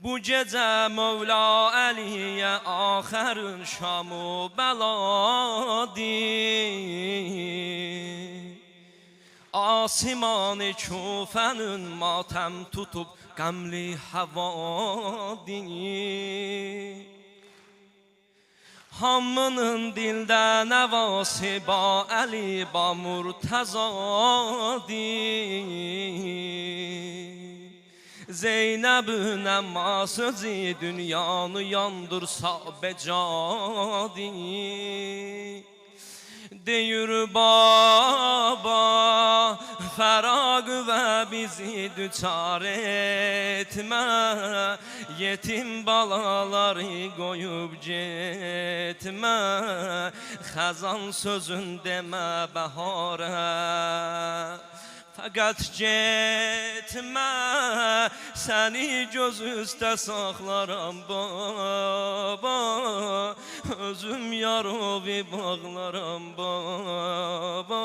Bu gecə Mövla Əliyə axırın şamı bəladir. Asiman-ı Küfənin matəm tutub qəmli havadir. Hamının dildə nəvası ba Əli ba Murtəzadir. Zeynəb'ün əmma sözü dünyanı yandırsa becadi. Deyir baba fəraq və bizi düçar etmə, yetim balaları qoyub getmə, xəzan sözün demə bəharə. Fəqət getmə, səni göz üstə saxlaram baba, özüm yarovi bağlaram baba,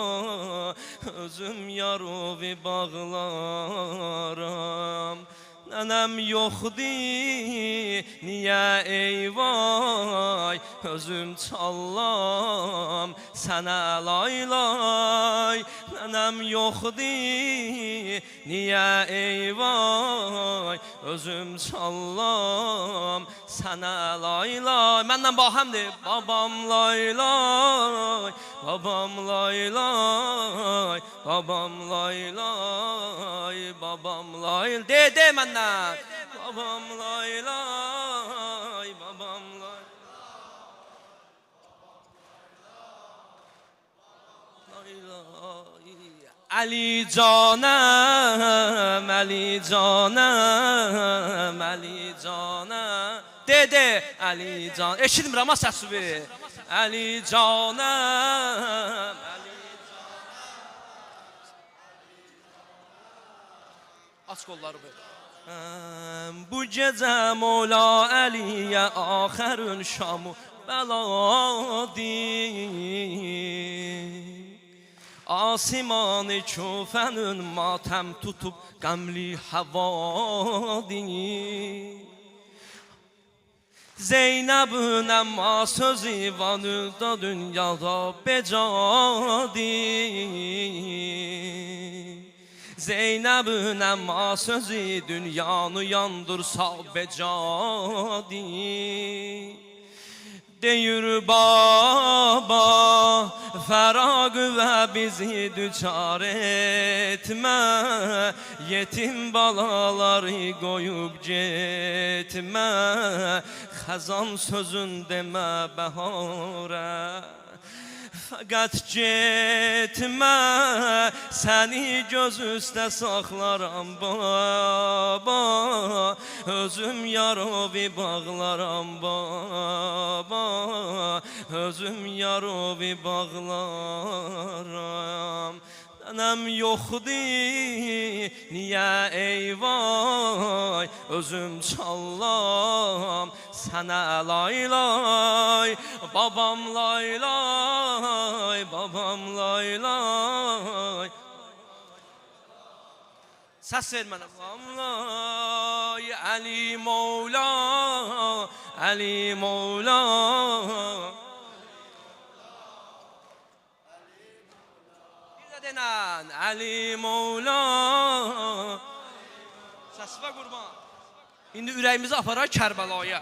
özüm yarovi bağlaram. Nənəm yoxdur, niyə eyvay, özüm çallam, sənə lay lay. Nənəm yoxdur, niyə eyvay, özüm çallam, sənə lay lay. Məndən baxəmdir, babam lay lay, babam lay lay, babam lay lay, babam lay lay. De məndən. Babam lay lay, babam lay lay. Ali canım, Ali canım, Ali canım. De, Ali can. Eşitmirəm ha səsini. Ali canım, Ali canım. Aç qolları böyle. Bu gecə Mövla Əliyə axırın şamı bəladir. Asiman-ı Küfənin matəm tutub qəmli havadir. Zeynəb'ün əmma sözü vanıda dünyada becadir. Zeynəb'ün əmma sözü dünyanı yandırsa becadi. Deyir baba fəraq və bizi düçar etmə, yetim balaları qoyub getmə, xəzan sözün demə bəharə. Fəqət getmə, səni göz üstə saxlaram baba, özüm yarovi bağlaram baba, özüm yarovi bağlaram. Nənəm yoxdur, niyə eyvay, özüm çallam, sənə lay lay. Babam lay lay, babam lay lay. Səs ver mənə. Babam lay, Əli Mövla, Əli Mövla. Ali Mevla. Səsvə qurban. İndi ürəyimizi aparar Kərbəlaya.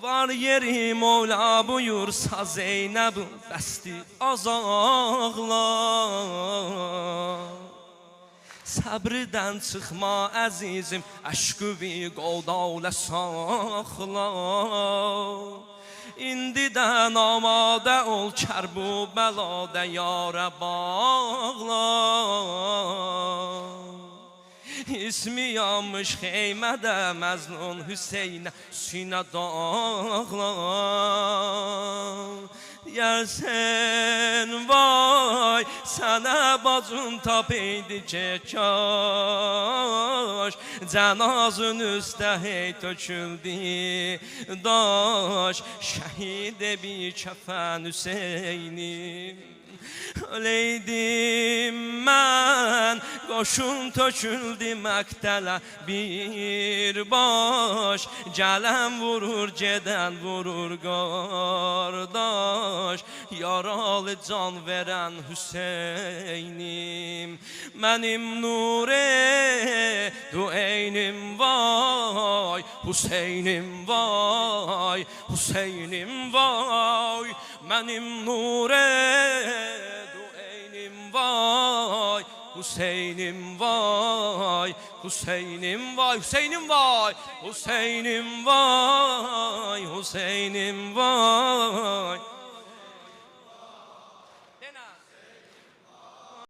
Var yeri Mevla buyursa Zeynəb'in bəsti azağlar. Səbrdən çıxma əzizim, əşqüvi qovdavlə saxla. İndidən amadə ol kərbu bəladə yarə bağla. İsmi yanmış xeymədə Məzlun Hüseynə sinə dağla. Yersen vay sənə bacın tapeydi kaş, cənazın üstə hey töküldü daş, şəhid bir kəfən Hüseynim. Öleydim mən, qoşun töküldü məktələ bir baş. Gələn vurur, gedən vurur qardaş. Yaralı can verən Hüseynim, mənim nure dueynim vay. Hüseynim vay, Hüseynim vay, mənim nure vay, Hüseynim vay, Hüseynim vay, Hüseynim vay, Hüseynim vay, Hüseynim vay.